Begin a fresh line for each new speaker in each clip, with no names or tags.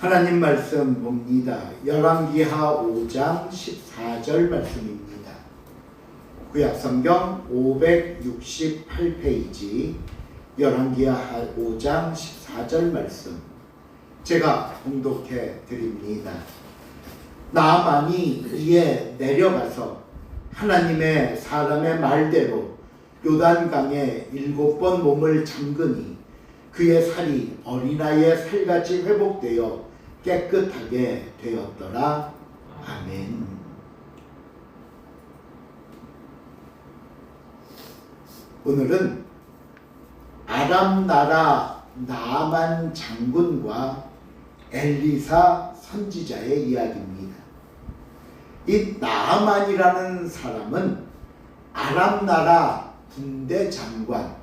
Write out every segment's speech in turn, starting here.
하나님 말씀 봅니다. 열왕기하 5장 14절 말씀입니다. 구약성경 568페이지 열왕기하 5장 14절 말씀 제가 봉독해 드립니다. 나아만이 이에 내려가서 하나님의 사람의 말대로 요단강에 7번 몸을 잠그니 그의 살이 어린아이의 살같이 회복되어 깨끗하게 되었더라. 아멘. 오늘은 아람 나라 나아만 장군과 엘리사 선지자의 이야기입니다. 이 나아만이라는 사람은 아람 나라 군대 장관,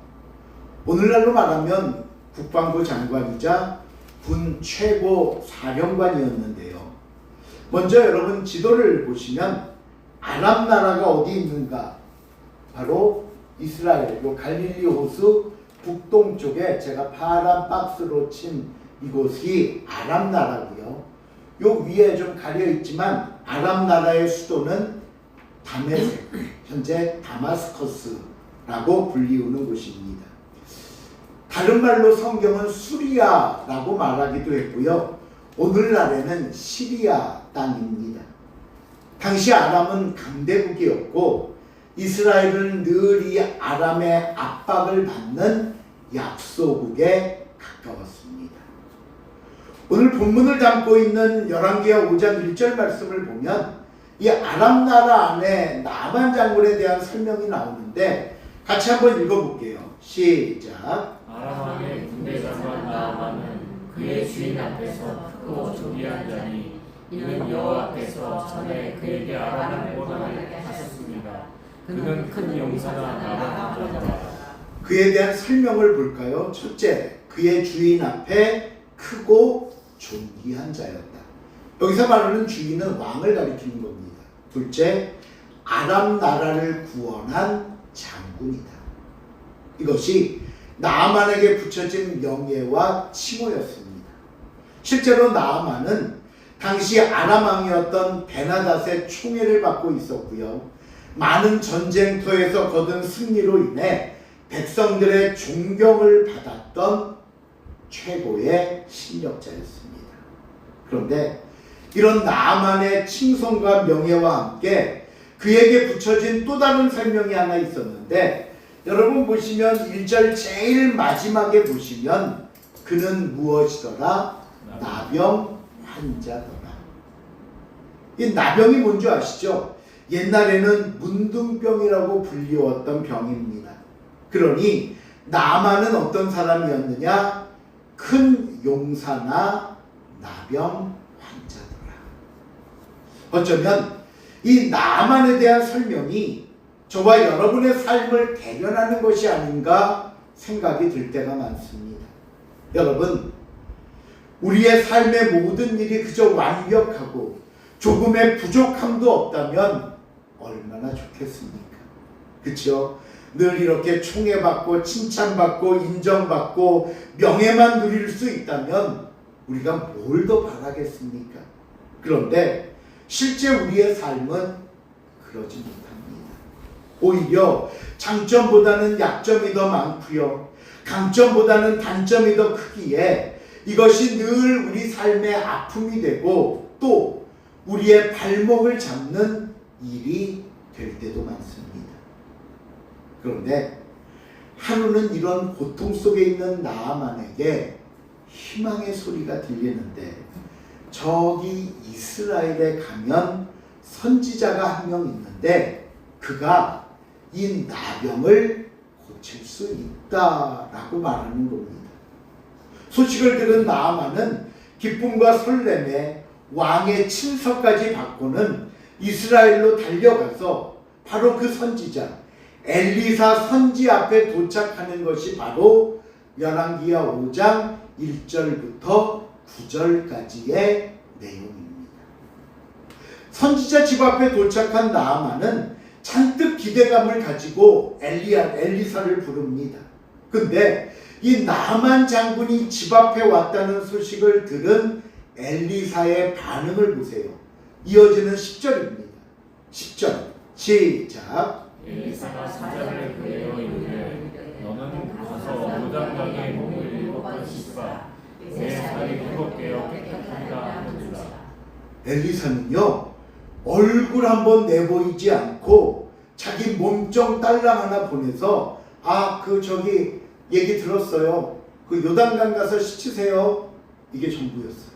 오늘날로 말하면 국방부 장관이자 군 최고 사령관이었는데요. 먼저 여러분 지도를 보시면 아람 나라가 어디 있는가? 바로 이스라엘, 요 갈릴리 호수 북동쪽에 제가 파란 박스로 친 이곳이 아람 나라고요. 요 위에 좀 가려 있지만 아람 나라의 수도는 다메섹, 현재 다마스커스라고 불리우는 곳입니다. 다른 말로 성경은 수리아라고 말하기도 했고요. 오늘날에는 시리아 땅입니다. 당시 아람은 강대국이었고 이스라엘은 늘 이 아람의 압박을 받는 약소국에 가까웠습니다. 오늘 본문을 담고 있는 열왕기하 5장 1절 말씀을 보면 이 아람 나라 안에 나아만 장군에 대한 설명이 나오는데 같이 한번 읽어볼게요. 시작.
아람 왕의 군대 장관 나아만은 그의 주인 앞에서 크고 조기한 자니 이는 여호와 앞에서 전에 그에게 아람을 원하게 하셨습니다. 그는 큰 용사나 나아만 자더라.
그에 대한 설명을 볼까요? 첫째, 그의 주인 앞에 크고 존귀한 자였다. 여기서 말하는 주인은 왕을 가리키는 겁니다. 둘째, 아람 나라를 구원한 장군이다. 이것이 나아만에게 붙여진 명예와 칭호였습니다. 실제로 나아만은 당시 아람 왕이었던 베나닷의 총애를 받고 있었고요. 많은 전쟁터에서 거둔 승리로 인해 백성들의 존경을 받았던 최고의 실력자였습니다. 그런데 이런 나아만의 칭송과 명예와 함께 그에게 붙여진 또 다른 설명이 하나 있었는데 여러분 보시면 1절 제일 마지막에 보시면 그는 무엇이더라? 나병 환자더라. 이 나병이 뭔지 아시죠? 옛날에는 문둥병이라고 불리웠던 병입니다. 그러니 나아만은 어떤 사람이었느냐? 큰 용사나 나병 환자더라. 어쩌면 이 나아만에 대한 설명이 저와 여러분의 삶을 대변하는 것이 아닌가 생각이 들 때가 많습니다. 여러분, 우리의 삶의 모든 일이 그저 완벽하고 조금의 부족함도 없다면 얼마나 좋겠습니까? 그렇죠? 늘 이렇게 총애받고 칭찬받고 인정받고 명예만 누릴 수 있다면 우리가 뭘 더 바라겠습니까? 그런데 실제 우리의 삶은 그러지 못합니다. 오히려 장점보다는 약점이 더 많고요. 강점보다는 단점이 더 크기에 이것이 늘 우리 삶의 아픔이 되고 또 우리의 발목을 잡는 일이 될 때도 많습니다. 그런데 하루는 이런 고통 속에 있는 나아만에게 희망의 소리가 들리는데 저기 이스라엘에 가면 선지자가 한 명 있는데 그가 이 나병을 고칠 수 있다라고 말하는 겁니다. 소식을 들은 나아만은 기쁨과 설렘에 왕의 친서까지 받고는 이스라엘로 달려가서 바로 그 선지자 엘리사 선지 앞에 도착하는 것이 바로 열왕기하 5장 1절부터 9절까지의 내용입니다. 선지자 집 앞에 도착한 나아만은 잔뜩 기대감을 가지고 엘리사를 부릅니다. 근데 이 나만 장군이 집 앞에 왔다는 소식을 들은 엘리사의 반응을 보세요. 이어지는 10절입니다. 10절 시작.
엘리사가 사자를 그에게 이르되 너는 가서 요단강에 몸을 7번 씻으라 내 살이 회복되어 깨끗하리라 하느니라.
엘리사는요 얼굴 한번 내보이지 않고 자기 몸종 딸랑 하나 보내서 저기 얘기 들었어요. 그 요단강 가서 씻으세요. 이게 전부였어요.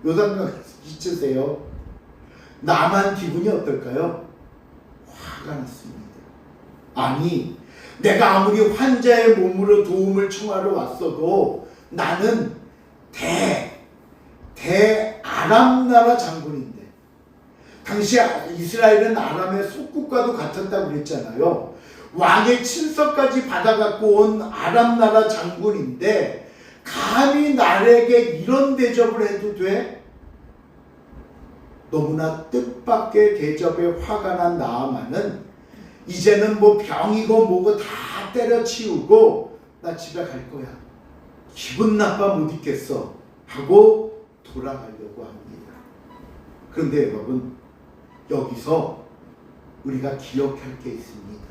요단강 가서 씻으세요. 나만 기분이 어떨까요? 화가 났습니다. 아니 내가 아무리 환자의 몸으로 도움을 청하러 왔어도 나는 아람 나라 장군인데, 당시 이스라엘은 아람의 속국과도 같았다고 그랬잖아요. 왕의 친서까지 받아갖고 온 아람 나라 장군인데 감히 나에게 이런 대접을 해도 돼? 너무나 뜻밖의 대접에 화가 난 나아만은 이제는 뭐 병이고 뭐고 다 때려치우고 나 집에 갈 거야. 기분 나빠 못 있겠어 하고 돌아가려고 합니다. 그런데 여러분 여기서 우리가 기억할 게 있습니다.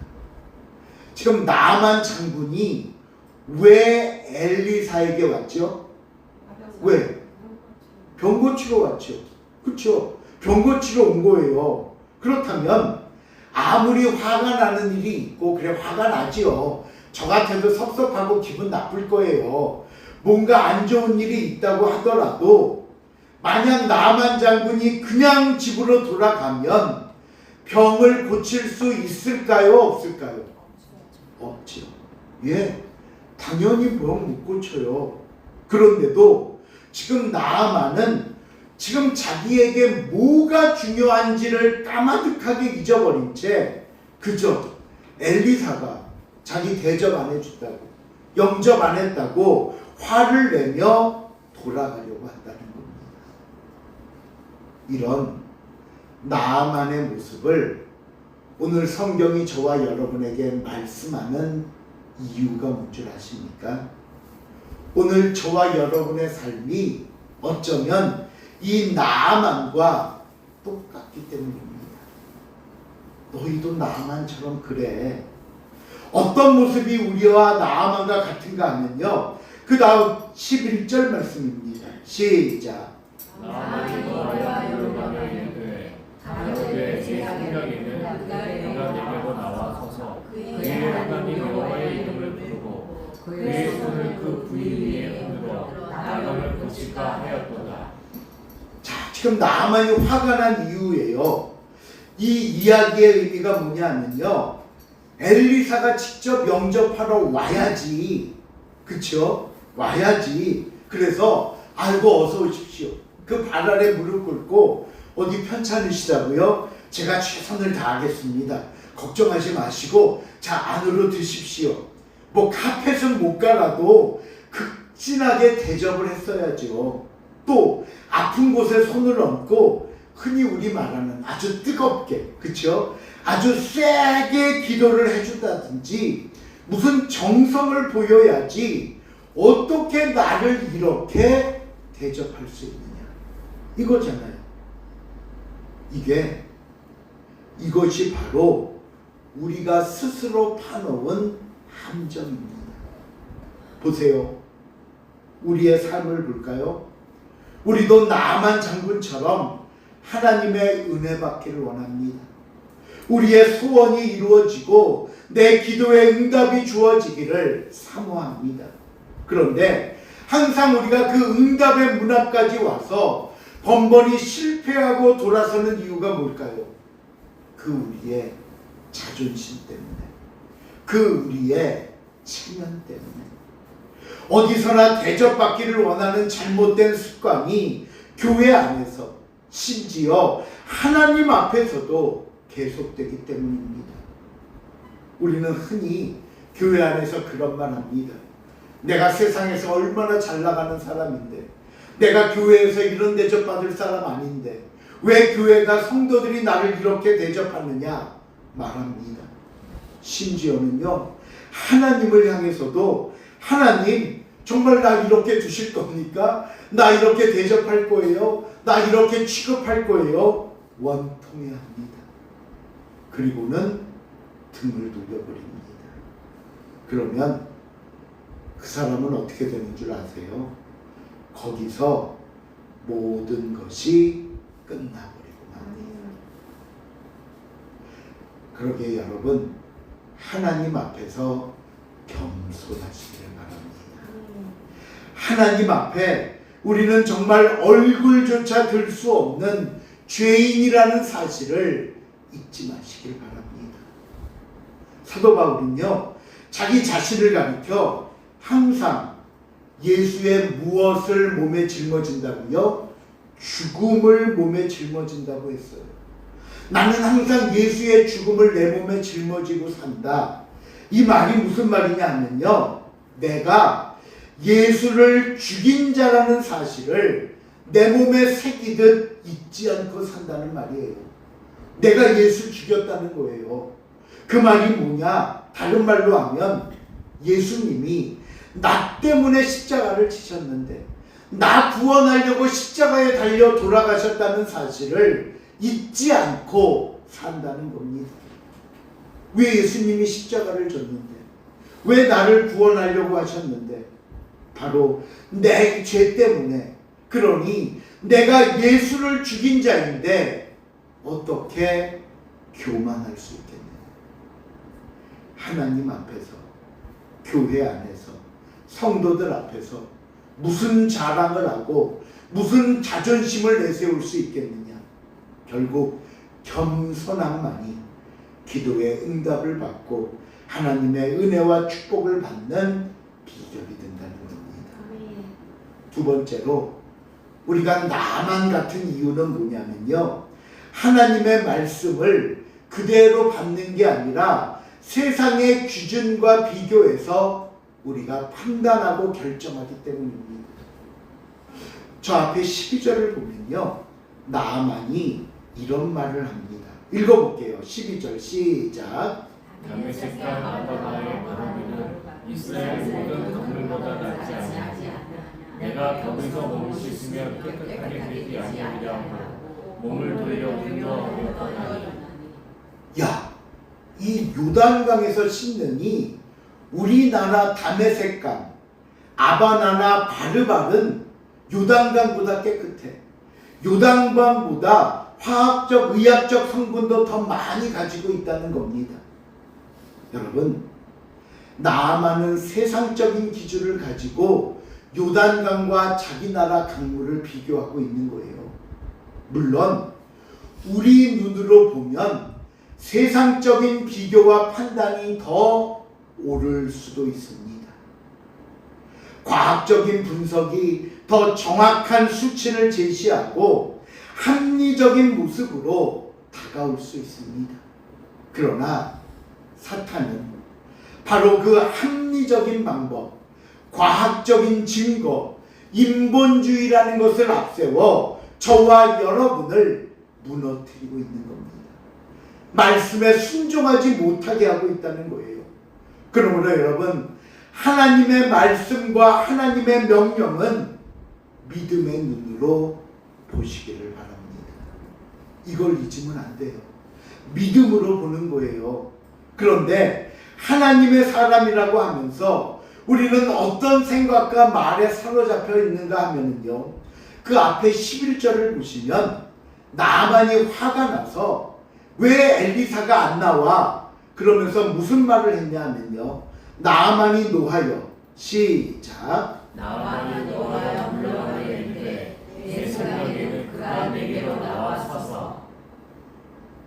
지금 나만 장군이 왜 엘리사에게 왔죠? 왜? 병 고치러 왔죠. 그렇죠? 병 고치러 온 거예요. 그렇다면 아무리 화가 나는 일이 있고 그래 화가 나지요. 저 같아도 섭섭하고 기분 나쁠 거예요. 뭔가 안 좋은 일이 있다고 하더라도 만약 나만 장군이 그냥 집으로 돌아가면 병을 고칠 수 있을까요? 없을까요? 없죠. 예, 당연히 병 못 고쳐요. 그런데도 지금 나아만은 지금 자기에게 뭐가 중요한지를 까마득하게 잊어버린 채 그저 엘리사가 자기 대접 안 해줬다고, 영접 안 했다고 화를 내며 돌아가려고 한다는 겁니다. 이런 나아만의 모습을 오늘 성경이 저와 여러분에게 말씀하는 이유가 뭔 줄 아십니까? 오늘 저와 여러분의 삶이 어쩌면 이 나아만과 똑같기 때문입니다. 너희도 나아만처럼 그래. 어떤 모습이 우리와 나아만과 같은가 하면요, 그 다음 11절 말씀입니다. 시작.
나아만이 너와 여호와가 이르되 가로되 제 생각에는 그가 내게로 나와서서 그의 하나님 여호와의 이름을 부르고 그의 손을 그 부위 위에 흔들어 나병을 고칠까 하였도다.
자, 지금 나아만이 화가 난 이유예요. 이 이야기의 의미가 뭐냐면요, 엘리사가 직접 영접하러 와야지, 그쵸? 와야지. 그래서 아이고 어서 오십시오. 그 발 아래 무릎 꿇고 어디 편찮으시다고요? 제가 최선을 다하겠습니다. 걱정하지 마시고 자 안으로 드십시오. 뭐 카펫은 못 가라도 극진하게 대접을 했어야죠. 또 아픈 곳에 손을 얹고 흔히 우리 말하는 아주 뜨겁게, 그쵸? 아주 세게 기도를 해준다든지 무슨 정성을 보여야지 어떻게 나를 이렇게 대접할 수 있느냐 이거잖아요. 이것이 바로 우리가 스스로 파놓은 함정입니다. 보세요. 우리의 삶을 볼까요? 우리도 나아만 장군처럼 하나님의 은혜 받기를 원합니다. 우리의 소원이 이루어지고 내 기도의 응답이 주어지기를 사모합니다. 그런데 항상 우리가 그 응답의 문 앞까지 와서 번번이 실패하고 돌아서는 이유가 뭘까요? 그 우리의 자존심 때문에, 그 우리의 체면 때문에, 어디서나 대접받기를 원하는 잘못된 습관이 교회 안에서 심지어 하나님 앞에서도 계속되기 때문입니다. 우리는 흔히 교회 안에서 그런 말 합니다. 내가 세상에서 얼마나 잘 나가는 사람인데, 내가 교회에서 이런 대접받을 사람 아닌데 왜 교회가 성도들이 나를 이렇게 대접하느냐 말합니다. 심지어는요, 하나님을 향해서도 하나님 정말 나 이렇게 두실 겁니까? 나 이렇게 대접할 거예요? 나 이렇게 취급할 거예요? 원통해 합니다. 그리고는 등을 돌려버립니다. 그러면 그 사람은 어떻게 되는 줄 아세요? 거기서 모든 것이 끝나버리고 맙니다. 그러기에 여러분, 하나님 앞에서 겸손하시길 바랍니다. 하나님 앞에 우리는 정말 얼굴조차 들 수 없는 죄인이라는 사실을 잊지 마시길 바랍니다. 사도 바울은요, 자기 자신을 가리켜 항상 예수의 무엇을 몸에 짊어진다고요? 죽음을 몸에 짊어진다고 했어요. 나는 항상 예수의 죽음을 내 몸에 짊어지고 산다. 이 말이 무슨 말이냐 하면요, 내가 예수를 죽인 자라는 사실을 내 몸에 새기듯 잊지 않고 산다는 말이에요. 내가 예수 죽였다는 거예요. 그 말이 뭐냐? 다른 말로 하면 예수님이 나 때문에 십자가를 지셨는데 나 구원하려고 십자가에 달려 돌아가셨다는 사실을 잊지 않고 산다는 겁니다. 왜 예수님이 십자가를 졌는데? 왜 나를 구원하려고 하셨는데? 바로 내 죄 때문에. 그러니 내가 예수를 죽인 자인데 어떻게 교만할 수 있겠느냐? 하나님 앞에서, 교회 안에서, 성도들 앞에서 무슨 자랑을 하고 무슨 자존심을 내세울 수 있겠느냐? 결국 겸손함만이 기도의 응답을 받고 하나님의 은혜와 축복을 받는 비결이 된다는 겁니다. 두 번째로 우리가 나만 같은 이유는 뭐냐면요, 하나님의 말씀을 그대로 받는 게 아니라 세상의 기준과 비교해서 우리가 판단하고 결정하기 때문입니다. 저 앞에 12절을 보면요, 나만이 이런 말을 합니다. 읽어볼게요. 12절 시작.
다메섹과 아바나의 바람이는 이스라엘 모든 건물보다 낫지 않냐. 내가 거기서 몸을 씻으면 깨끗하게 되지 아니하리라 하고 몸을 돌려 근거하며 떠나니.
야, 이 요단강에서 씻느니 우리나라 다메섹강, 아바나나 바르발은 요단강보다 깨끗해. 요단강보다 화학적, 의학적 성분도 더 많이 가지고 있다는 겁니다. 여러분, 나아만은 세상적인 기준을 가지고 요단강과 자기 나라 강물을 비교하고 있는 거예요. 물론 우리 눈으로 보면 세상적인 비교와 판단이 더 옳을 수도 있습니다. 과학적인 분석이 더 정확한 수치를 제시하고 합리적인 모습으로 다가올 수 있습니다. 그러나 사탄은 바로 그 합리적인 방법, 과학적인 증거, 인본주의라는 것을 앞세워 저와 여러분을 무너뜨리고 있는 겁니다. 말씀에 순종하지 못하게 하고 있다는 거예요. 그러므로 여러분, 하나님의 말씀과 하나님의 명령은 믿음의 눈으로 보시기를 바랍니다. 이걸 잊으면 안 돼요. 믿음으로 보는 거예요. 그런데 하나님의 사람이라고 하면서 우리는 어떤 생각과 말에 사로잡혀 있는가 하면요, 그 앞에 11절을 보시면 나만이 화가 나서 왜 엘리사가 안 나와? 그러면서 무슨 말을 했냐 하면요, 나만이 노하여, 시작.
나만이 노하여 물러가려는데 내 생각에는 그가 내게로 나와 서서.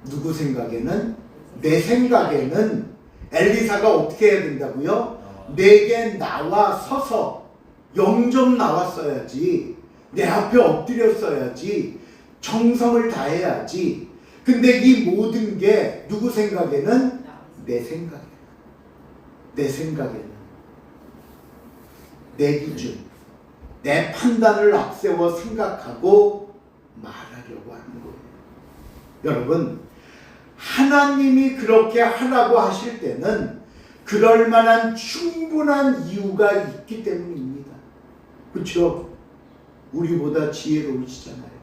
누구 생각에는? 내 생각에는 엘리사가 어떻게 해야 된다고요? 내게 나와 서서, 영접 나왔어야지, 내 앞에 엎드렸어야지, 정성을 다해야지. 근데 이 모든 게 누구 생각에는? 내 생각에는, 내 생각에는, 내 기준, 내 판단을 앞세워 생각하고 말하려고 하는 거예요. 여러분, 하나님이 그렇게 하라고 하실 때는 그럴 만한 충분한 이유가 있기 때문입니다. 그렇죠? 우리보다 지혜로우시잖아요.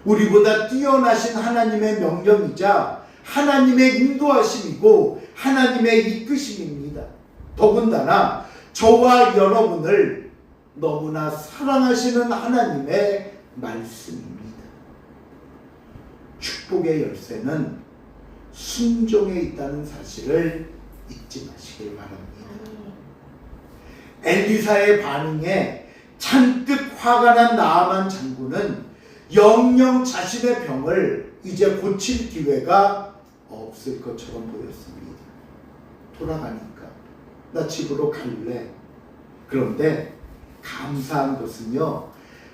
우리보다 뛰어나신 하나님의 명령이자 하나님의 인도하심이고 하나님의 이끄심입니다. 더군다나 저와 여러분을 너무나 사랑하시는 하나님의 말씀입니다. 축복의 열쇠는 순종에 있다는 사실을 잊지 마시길 바랍니다. 엘리사의 반응에 잔뜩 화가 난 나아만 장군은 영영 자신의 병을 이제 고칠 기회가 없을 것처럼 보였습니다. 돌아가니까 나 집으로 갈래. 그런데 감사한 것은요,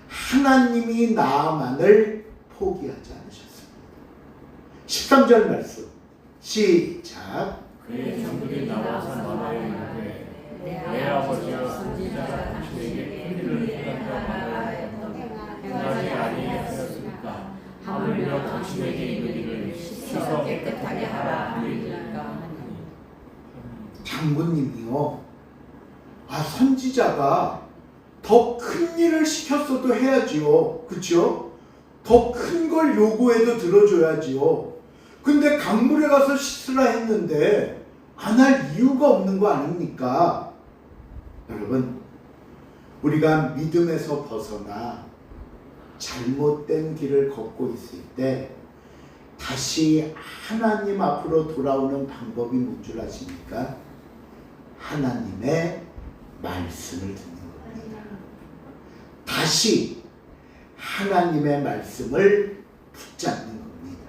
하나님이 나아만을 포기하지 않으셨습니다. 13절 말씀 시작.
그의 종들이 나와서 말하여 이르되 내 아버지와 선지자 당신에게 큰일을 행한다 말하였던 행하지 아니하였습니까? 하물며 당신에게 이르기를 씻어 깨끗하게 하라 하리이까.
장군님이요, 선지자가 더 큰 일을 시켰어도 해야지요. 그렇죠? 더 큰 걸 요구해도 들어줘야지요. 근데 강물에 가서 씻으라 했는데 안 할 이유가 없는 거 아닙니까? 여러분, 우리가 믿음에서 벗어나 잘못된 길을 걷고 있을 때 다시 하나님 앞으로 돌아오는 방법이 뭔 줄 아십니까? 하나님의 말씀을 듣는 겁니다. 다시 하나님의 말씀을 붙잡는 겁니다.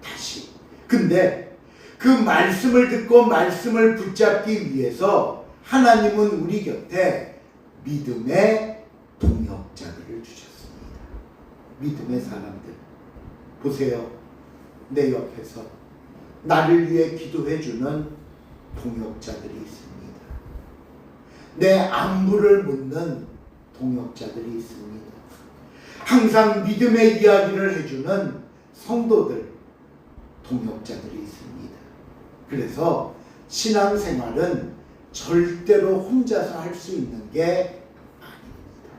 다시. 근데 그 말씀을 듣고 말씀을 붙잡기 위해서 하나님은 우리 곁에 믿음의 동역자들을 주셨습니다. 믿음의 사람들. 보세요. 내 옆에서 나를 위해 기도해주는 동역자들이 있습니다. 내 안부를 묻는 동역자들이 있습니다. 항상 믿음의 이야기를 해주는 성도들, 동역자들이 있습니다. 그래서 신앙생활은 절대로 혼자서 할 수 있는 게 아닙니다.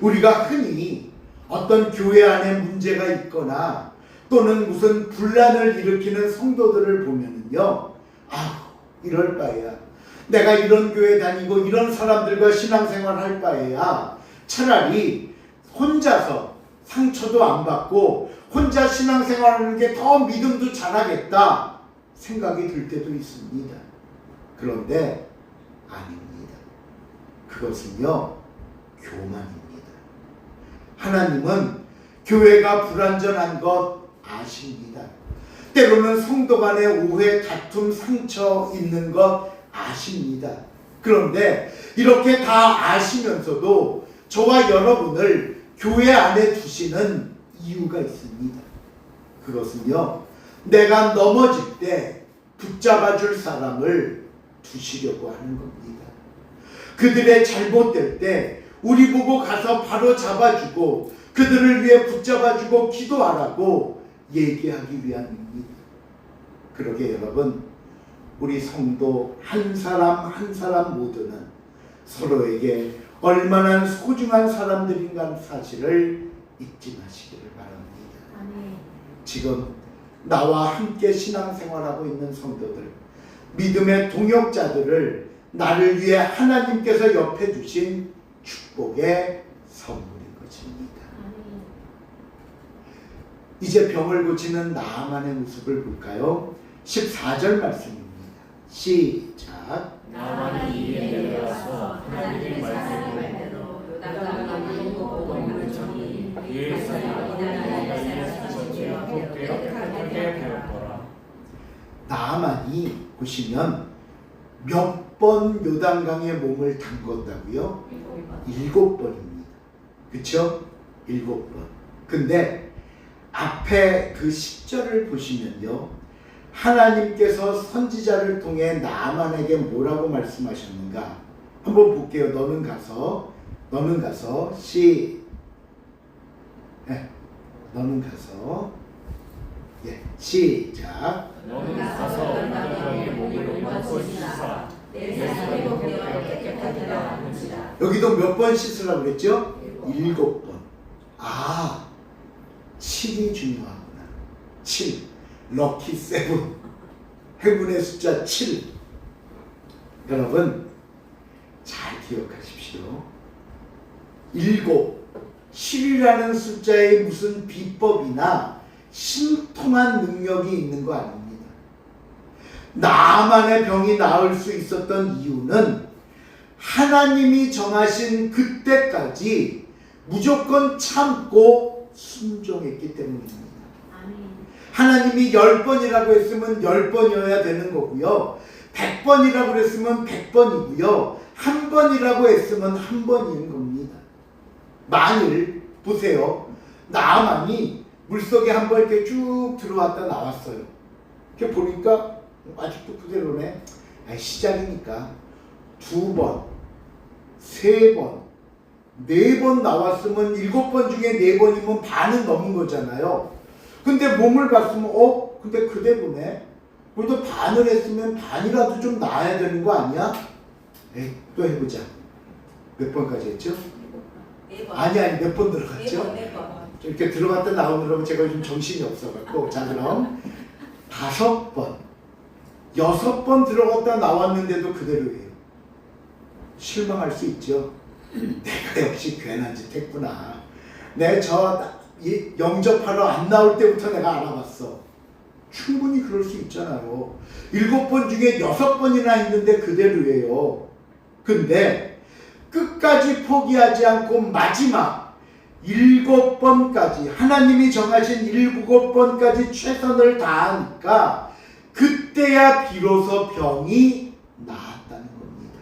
우리가 흔히 어떤 교회 안에 문제가 있거나 또는 무슨 분란을 일으키는 성도들을 보면은요, 이럴 바에야 내가 이런 교회 다니고 이런 사람들과 신앙생활 할 바에야 차라리 혼자서 상처도 안 받고 혼자 신앙생활하는 게 더 믿음도 잘하겠다 생각이 들 때도 있습니다. 그런데 아닙니다. 그것은요, 교만입니다. 하나님은 교회가 불완전한 것 아십니다. 때로는 성도 간에 오해, 다툼, 상처 있는 것 아십니다. 그런데 이렇게 다 아시면서도 저와 여러분을 교회 안에 두시는 이유가 있습니다. 그것은요, 내가 넘어질 때 붙잡아 줄 사람을 두시려고 하는 겁니다. 그들의 잘못될 때 우리 보고 가서 바로 잡아주고 그들을 위해 붙잡아주고 기도하라고 얘기하기 위함입니다. 그러게 여러분, 우리 성도 한 사람 한 사람 모두는 서로에게 얼마나 소중한 사람들인가 사실을 잊지 마시기를 바랍니다. 지금 나와 함께 신앙생활하고 있는 성도들, 믿음의 동역자들을 나를 위해 하나님께서 옆에 주신 축복의 선물인 것입니다. 이제 병을 고치는 나아만의 모습을 볼까요? 14절 말씀입니다. 시작.
나만이 이에 내려와서 하나님의 말씀대로 요단강을 보고 먹는 정이 그의 사이와 이스라엘의 사천지와 복되어 깨끗하게 되었더라.
나아만이 보시면 몇 번 요단강에 몸을 담궜다고요? 7번입니다. 그렇죠? 7번. 근데 앞에 그 10절을 보시면요, 하나님께서 선지자를 통해 나아만에게 뭐라고 말씀하셨는가? 한번 볼게요. 너는 가서 너는 가서 시작.
너는 가서 요단강에 몸을 얹고 씻사 내 삶이 회복되어 깨끗하리라 하는지라.
여기도 몇 번 씻으라고 그랬죠? 7번. 아, 7이 중요하구나. 7. 럭키 7. 행운의 숫자 7. 여러분, 잘 기억하십시오. 7. 7이라는 숫자에 무슨 비법이나 신통한 능력이 있는 거 아닙니다. 나만의 병이 나을 수 있었던 이유는 하나님이 정하신 그때까지 무조건 참고 순종했기 때문입니다. 하나님이 10번이라고 했으면 10번이어야 되는 거고요. 100번이라고 했으면 100번이고요. 1번이라고 했으면 1번인 겁니다. 만일 보세요. 나만이 물속에 한번 이렇게 쭉 들어왔다 나왔어요. 이렇게 보니까 아직도 그대로네. 시작이니까 2번, 3번, 4번 나왔으면 7번 중에 4번이면 반은 넘은 거잖아요. 근데 몸을 봤으면 근데 그대로네. 그래도 반을 했으면 반이라도 좀 나아야 되는 거 아니야? 또 해보자. 몇 번까지 했죠?
4번.
아니 몇 번 들어갔죠?
4번.
이렇게 들어갔다 나오느라고 제가 요즘 정신이 없어갖고. 자, 그럼 5번, 6번 들어갔다 나왔는데도 그대로예요. 실망할 수 있죠. 내가 역시 괜한 짓 했구나. 영접하러 안 나올 때부터 내가 알아봤어. 충분히 그럴 수 있잖아요. 7번 중에 6번이나 했는데 그대로예요. 근데 끝까지 포기하지 않고 마지막 7번까지 하나님이 정하신 7번까지 최선을 다하니까 그때야 비로소 병이 나았다는 겁니다.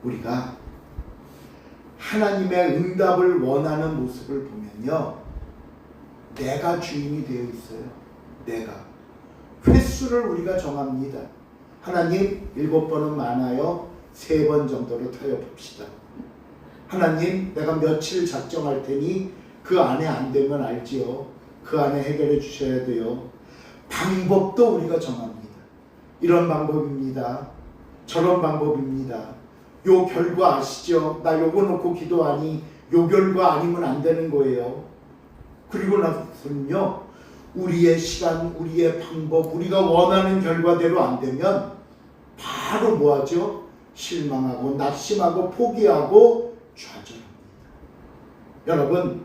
우리가 하나님의 응답을 원하는 모습을 보면요, 내가 주인이 되어 있어요. 내가 횟수를 우리가 정합니다. 하나님 7번은 많아요. 3번 정도로 타협 봅시다. 하나님, 내가 며칠 작정할 테니 그 안에 안 되면 알지요. 그 안에 해결해 주셔야 돼요. 방법도 우리가 정합니다. 이런 방법입니다. 저런 방법입니다. 요 결과 아시죠? 나 요거 놓고 기도하니 요 결과 아니면 안 되는 거예요. 그리고 나서는요, 우리의 시간, 우리의 방법, 우리가 원하는 결과대로 안 되면 바로 뭐하죠? 실망하고 낙심하고 포기하고 좌절합니다. 여러분,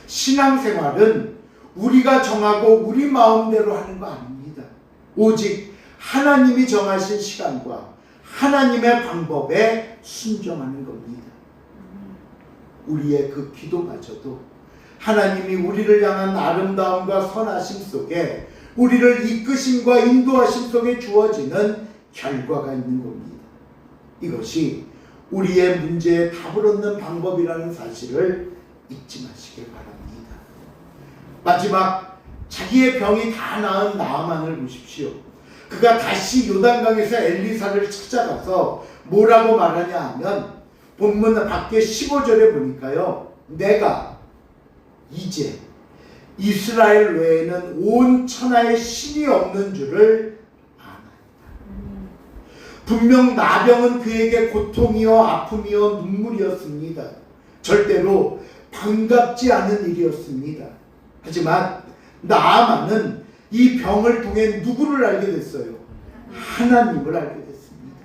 신앙생활은 우리가 정하고 우리 마음대로 하는 거 아닙니다. 오직 하나님이 정하신 시간과 하나님의 방법에 순종하는 겁니다. 우리의 그 기도마저도 하나님이 우리를 향한 아름다움과 선하심 속에, 우리를 이끄심과 인도하심 속에 주어지는 결과가 있는 겁니다. 이것이 우리의 문제에 답을 얻는 방법이라는 사실을 잊지 마시길 바랍니다. 마지막, 자기의 병이 다 나은 나아만을 보십시오. 그가 다시 요단강에서 엘리사를 찾아가서 뭐라고 말하냐 하면, 본문 밖에 15절에 보니까요, 내가 이제 이스라엘 외에는 온 천하에 신이 없는 줄을 아나이다. 분명 나병은 그에게 고통이요 아픔이요 눈물이었습니다. 절대로 반갑지 않은 일이었습니다. 하지만 나아만은 이 병을 통해 누구를 알게 됐어요? 하나님을 알게 됐습니다.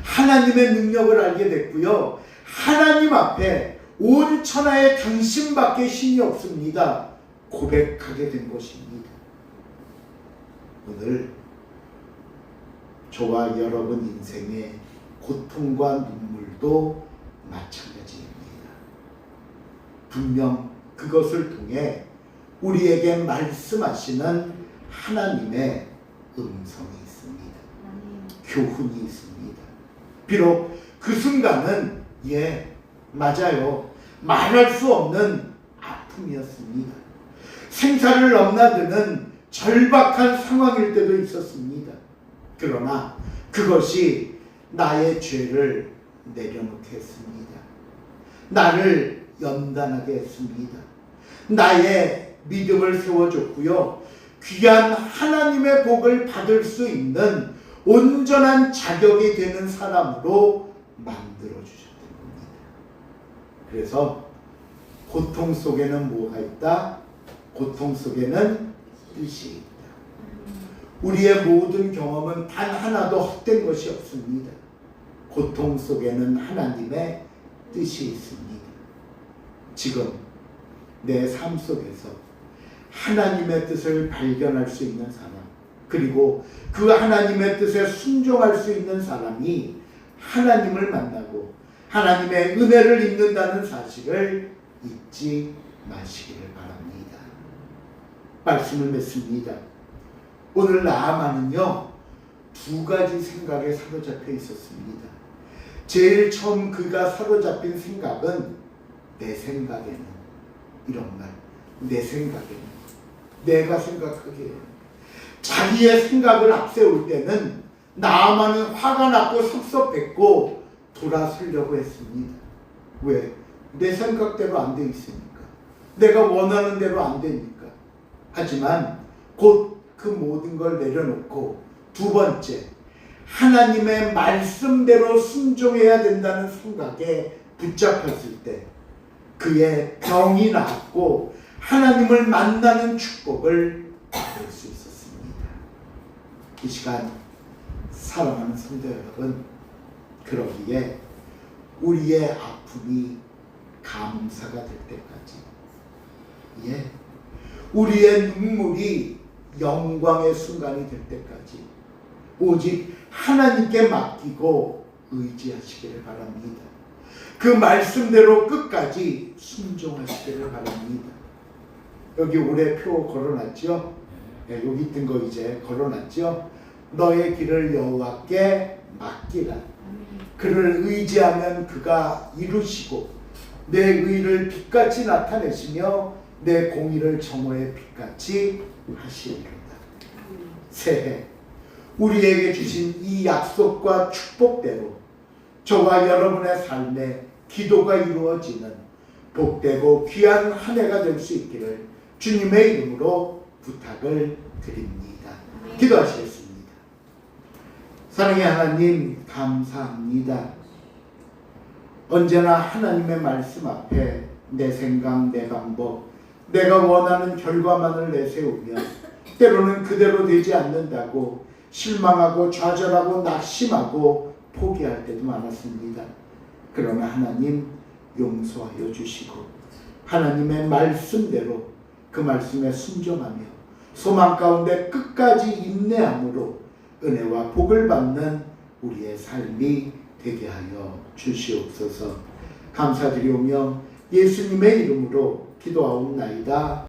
하나님의 능력을 알게 됐고요, 하나님 앞에 온 천하에 당신밖에 신이 없습니다 고백하게 된 것입니다. 오늘 저와 여러분 인생의 고통과 눈물도 마찬가지입니다. 분명 그것을 통해 우리에게 말씀하시는 하나님의 음성이 있습니다. 교훈이 있습니다. 비록 그 순간은 맞아요, 말할 수 없는 아픔이었습니다. 생사를 넘나드는 절박한 상황일 때도 있었습니다. 그러나 그것이 나의 죄를 내려놓게 했습니다. 나를 연단하게 했습니다. 나의 믿음을 세워줬고요, 귀한 하나님의 복을 받을 수 있는 온전한 자격이 되는 사람으로 만들어 주셨던 겁니다. 그래서 고통 속에는 뭐가 있다? 고통 속에는 뜻이 있다. 우리의 모든 경험은 단 하나도 헛된 것이 없습니다. 고통 속에는 하나님의 뜻이 있습니다. 지금 내 삶 속에서 하나님의 뜻을 발견할 수 있는 사람, 그리고 그 하나님의 뜻에 순종할 수 있는 사람이 하나님을 만나고 하나님의 은혜를 입는다는 사실을 잊지 마시기를 바랍니다. 말씀을 맺습니다. 오늘 나아만은요, 두 가지 생각에 사로잡혀 있었습니다. 제일 처음 그가 사로잡힌 생각은 내 생각에는, 이런 말, 내 생각에는, 내가 생각하기에 자기의 생각을 앞세울 때는 나아만은 화가 났고 섭섭했고 돌아서려고 했습니다. 왜? 내 생각대로 안 돼 있으니까. 내가 원하는 대로 안 되니까. 하지만 곧 그 모든 걸 내려놓고 두 번째, 하나님의 말씀대로 순종해야 된다는 생각에 붙잡혔을 때 그의 병이 나았고 하나님을 만나는 축복을 받을 수 있었습니다. 이 시간 사랑하는 성도 여러분, 그러기에 우리의 아픔이 감사가 될 때까지, 우리의 눈물이 영광의 순간이 될 때까지 오직 하나님께 맡기고 의지하시기를 바랍니다. 그 말씀대로 끝까지 순종하시기를 바랍니다. 여기 올해 표 걸어놨죠? 네, 여기 있던 거 이제 걸어놨죠? 너의 길을 여호와께 맡기라. 그를 의지하면 그가 이루시고 내 의를 빛같이 나타내시며 내 공의를 정오의 빛같이 하시리로다. 새해 우리에게 주신 이 약속과 축복대로 저와 여러분의 삶에 기도가 이루어지는 복되고 귀한 한 해가 될 수 있기를 주님의 이름으로 부탁을 드립니다. 기도하시겠습니다. 사랑의 하나님, 감사합니다. 언제나 하나님의 말씀 앞에 내 생각, 내 방법, 내가 원하는 결과만을 내세우며 때로는 그대로 되지 않는다고 실망하고 좌절하고 낙심하고 포기할 때도 많았습니다. 그러나 하나님 용서하여 주시고 하나님의 말씀대로 그 말씀에 순종하며 소망 가운데 끝까지 인내함으로 은혜와 복을 받는 우리의 삶이 되게 하여 주시옵소서. 감사드리오며 예수님의 이름으로 기도하옵나이다.